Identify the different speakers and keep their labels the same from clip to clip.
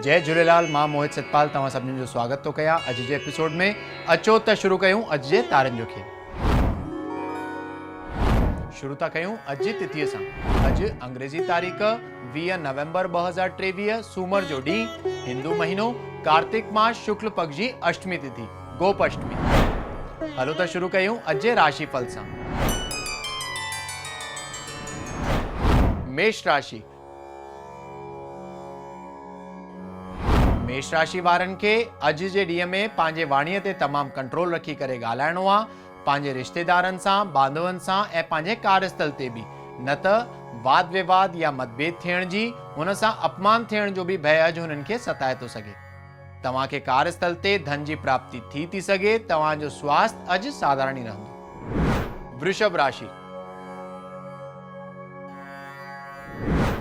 Speaker 1: जय झूलेलाल। मां मोहित सतपाल तव्हां सभिनी जो स्वागत तो कयां अॼु जे एपिसोड में। अचो त शुरू कयूं अॼु जे तारनि जो खेल। शुरू था कयूं अॼु जी तिथीअ सां। अॼु अंग्रेजी तारीख़ 20 नवंबर 2023 सूमर जो ॾींहुं, हिंदू महीनो कार्तिक मास शुक्ल पक्ष जी अष्टमी तिथि गोप अष्टमी। हलो त शुरू कयूं अॼु जे राशिफल सां। मेष राशि। मेष राशि वारनि खे अॼु जे ॾींहं में पंहिंजे वाणीअ ते तमामु कंट्रोल रखी करे ॻाल्हाइणो आहे। पंहिंजे रिश्तेदारनि सां, बांधवनि सां ऐं पंहिंजे कार्यस्थल ते बि न त वाद विवाद या मतभेद थियण जी, हुन सां अपमान थियण जो बि भय अॼु हुननि खे सताए थो सघे। तव्हांखे कार्यस्थल ते धन जी प्राप्ति थी सघे। तव्हांजो स्वास्थ्य अॼु साधारण ई रहंदो। वृषभ राशि।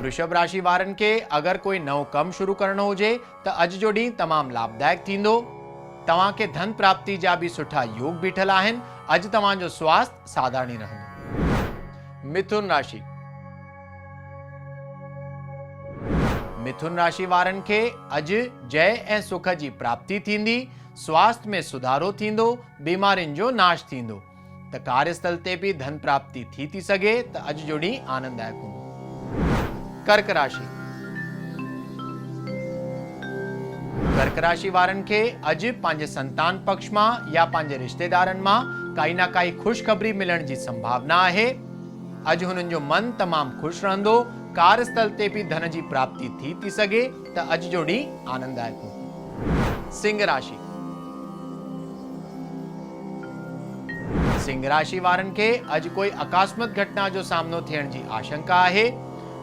Speaker 1: वृषभ राशि वारनि खे अगर कोई नओं कम शुरू करणो हुजे त अॼु जो ॾींहुं तमामु लाभदायक थींदो। तव्हांखे धन प्राप्ति जा बि सुठा योग बीठल आहिनि। अॼु तव्हांजो स्वास्थ्य साधारण ई रहंदो। मिथुन राशि। मिथुन राशि वारनि खे अॼु जय ऐं सुख जी प्राप्ति थींदी। स्वास्थ्य में सुधारो थींदो। बीमारियुनि जो नाश थींदो। त कार्यस्थल ते बि धन प्राप्ति थी सघे त अॼु जो ॾींहुं आनंददायक हूंदो। कर्क राशि। कर्क राशि वारनि खे अॼु पंहिंजे संतान पक्ष मां या पंहिंजे रिश्तेदारनि मां काई न काई ख़ुशख़बरी मिलण जी संभावना आहे। अॼु हुननि जो मन तमामु ख़ुशि रहंदो। कार्यस्थल ते बि धन जी प्राप्ति थी सघे त अॼु जो ॾींहुं आनंददायक हूंदो। सिंह राशि। सिंह राशि वारनि खे अॼु कोई अकस्मात घटना जो सामनो थियण जी आशंका आहे।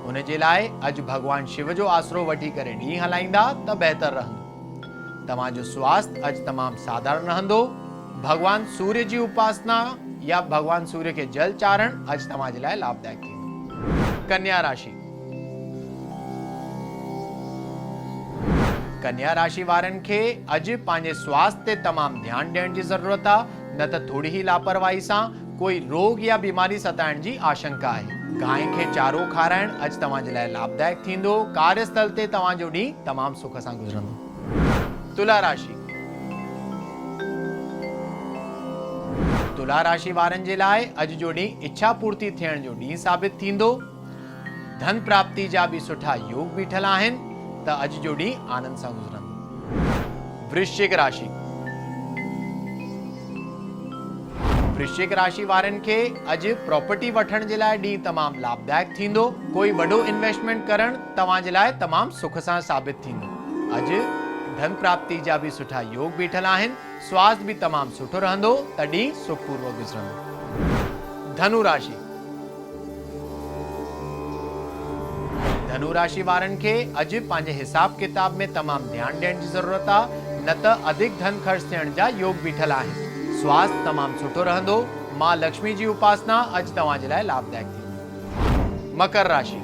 Speaker 1: उन जे लाइ अॼु भगवान शिव जो आसरो वठी करे ॾींहुं हलाईंदा त बहितर रहंदो। तव्हांजो स्वास्थ्य अॼु तमामु साधारण रहंदो। भगवान सूर्य जी उपासना या भगवान सूर्य के जल चारण अॼु तव्हांजे लाइ लाभदायक थींदो। कन्या राशि। कन्या राशि वारनि खे अॼु पंहिंजे स्वास्थ्य ते तमामु ध्यानु ॾियण जी ज़रूरत आहे। न त थोड़ी ही लापरवाही सां कोई रोग या बीमारी सताइण जी आशंका आहे। गांइ खे चारो खाराइण अॼु तव्हांजे लाइ लाभदायक थींदो। कार्यस्थल ते तव्हांजो ॾींहुं तमामु सुख सां गुज़रंदो। तुला राशि। तुला राशि वारनि जे लाइ अॼु जो ॾींहुं इच्छा पूर्ति थियण जो ॾींहुं साबित थींदो। धन प्राप्ति जा बि सुठा योग बीठल आहिनि त अॼु जो ॾींहुं आनंद सां गुज़रंदो। वृश्चिक राशि। वृश्चिक राशि वारनि खे अॼु प्रॉपर्टी वठण जे लाइ ॾींहुं तमामु लाभदायक थींदो। कोई वॾो इन्वेस्टमेंट करण तव्हांजे लाइ तमामु सुख सां साबित थींदो। अॼु धन प्राप्ति जा बि सुठा योग बीठल आहिनि। स्वास्थ्य बि तमामु सुठो रहंदो त ॾींहुं सुखपूर्वक गुज़रंदो। धनु राशि। धनु राशि वारनि खे अॼु पंहिंजे हिसाब किताब में तमामु ध्यानु ॾियण जी ज़रूरत आहे। न त अधिक धन ख़र्च थियण जा योग बीठल आहिनि। स्वास्थ्य तमामु सुठो रहंदो। मां लक्ष्मी जी उपासना अॼु तव्हांजे लाइ लाभदायक थींदी। मकर राशि।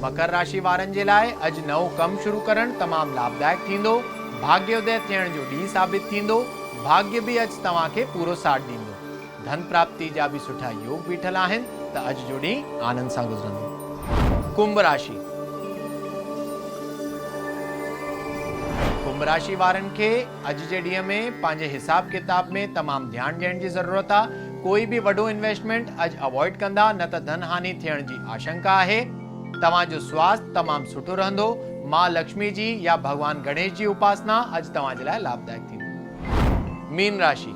Speaker 1: मकर राशि वारनि जे लाइ अॼु नओं कमु शुरू करणु तमामु लाभदायक थींदो। भाग्योदय थियण जो ॾींहुं साबित थींदो। भाग्य बि अॼु तव्हांखे पूरो साथ ॾींदो। धन प्राप्ति जा बि सुठा योग बीठल आहिनि त अॼु जो ॾींहुं आनंद सां गुज़रंदो। कुंभ राशि। कुंभ राशि वारनि खे अॼु जे ॾींहं में पंहिंजे हिसाब किताब में तमामु ध्यानु ॾियण जी ज़रूरत आहे। कोई बि वॾो इन्वेस्टमेंट अॼु अवॉइड कंदा, न त धन हानि थियण जी आशंका आहे। तव्हांजो स्वास्थ्य तमामु सुठो रहंदो। मां लक्ष्मी जी या भगवान गणेश जी उपासना अॼु तव्हांजे लाइ लाभदायक थींदी। मीन राशि।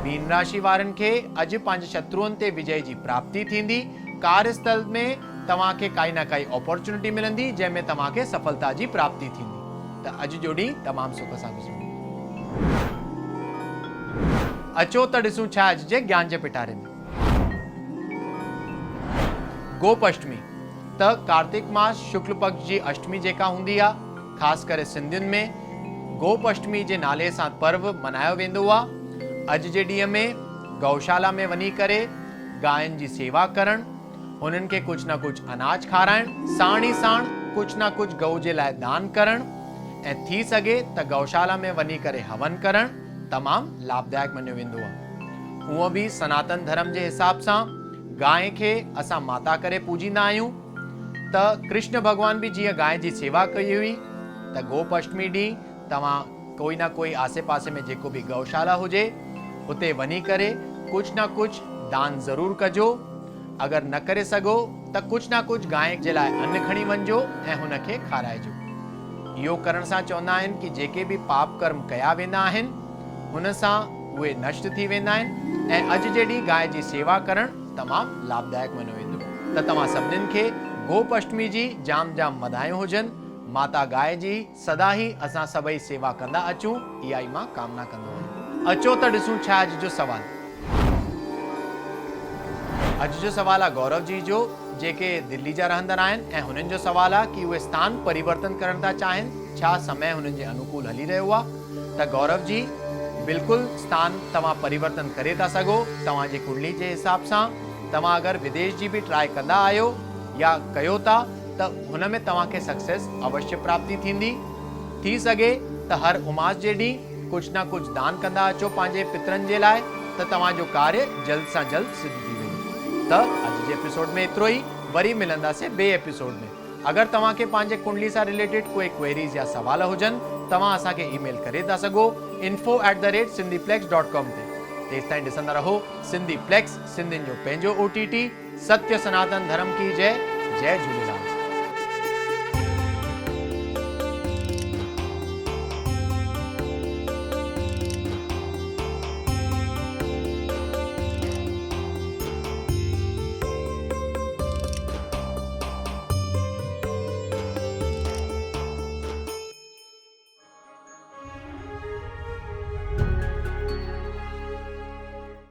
Speaker 1: मीन राशि वारनि खे अॼु पंहिंजे शत्रुअनि ते विजय जी प्राप्ति थींदी। कार्यस्थल में तव्हांखे काई न काई अपॉर्चुनिटी मिलंदी जंहिंमें तव्हांखे सफलता जी प्राप्ति थींदी। त अॼु जो ॾींहुं तमामु सुख सां गुज़रंदो। अचो त ॾिसूं छा अॼु जे ज्ञान जे पिटारे में। गोप अष्टमी त कार्तिक मास शुक्ल पक्ष जी अष्टमी जेका हूंदी आहे, ख़ासि करे सिंधियुनि में गोप अष्टमी जे नाले सां पर्व मनायो वेंदो आहे। अॼु जे ॾींहं में गौशाला में वञी करे गायन जी सेवा करण, उन्हनि खे कुछ न कुछ अनाज खाराइण, साण ई साण कुछ न कुछ गऊ जे लाइ दान करण ऐं थी सघे त गौशाला में वञी करे हवन करण तमामु लाभदायक मञियो वेंदो आहे। हूअं बि सनातन धर्म जे हिसाब सां गांइ खे असां माता करे पूजींदा आहियूं। त कृष्ण भगवान भी जीअं गांइ जी सेवा कई हुई त गोप अष्टमी ॾींहुं तव्हां कोई ना कोई आसे पासे में जेको भी गौशाला हुजे उते वञी करे कुछ न कुछ दान ज़रूर कजो। अगर न करे सघो त कुछ न कुछ गांइ जे लाइ अन्न खणी वञिजो ऐं हुनखे खाराइजो। इहो करण सां चवंदा आहिनि कि जेके भी पाप कर्म कया वेंदा आहिनि हुन सां उहे नष्ट थी वेंदा आहिनि ऐं अॼु जे ॾींहुं गांइ जी सेवा करण तमामु लाभदायक मञियो वेंदो। त तव्हां सभिनीनि खे गोप अष्टमी जी जाम जाम वधायूं हुजनि। माता गाय जी सदा ही असां सभई सेवा कंदा अचूं, इहा ई मां कामना कंदो आहियां। अचो त ॾिसूं छा अॼु जो सवाल। अॼु जो सवाल आहे गौरव जी जो, जेके दिल्ली जा रहंदड़ आहिनि ऐं हुननि जो सवाल आहे कि उहे स्थान परिवर्तन करण था चाहिनि, छा समय हुननि जे अनुकूल हली रहियो आहे। त गौरव जी बिल्कुलु स्थान तव्हां परिवर्तन करे था सघो। तव्हांजी कुंडली जे हिसाब सां तव्हां अगरि विदेश जी भी ट्राई कंदा आहियो या कयो था त हुन में तव्हांखे सक्सेस अवश्य प्राप्ति थींदी। थी सघे त हर उमास जे ॾींहुं कुछ न कुछ दान कंदा अचो पंहिंजे पितरनि जे लाइ, त तव्हांजो कार्य जल्द सां जल्द सिद्ध थी वेंदो। त अॼु जे एपिसोड में एतिरो ई, वरी मिलंदासीं ॿिए एपिसोड में। अगरि तव्हांखे पंहिंजे कुंडली सां रिलेटेड कोई क्वेरीज या सवाल हुजनि तव्हां असांखे ईमेल करे था सघो info@sindhiplex.com ते। तेसिताईं ॾिसंदा रहो सिंधी प्लेक्स, सिंधियुनि जो पंहिंजो OTT। सत्य सनातन धर्म की जय। जय झूलेलाल।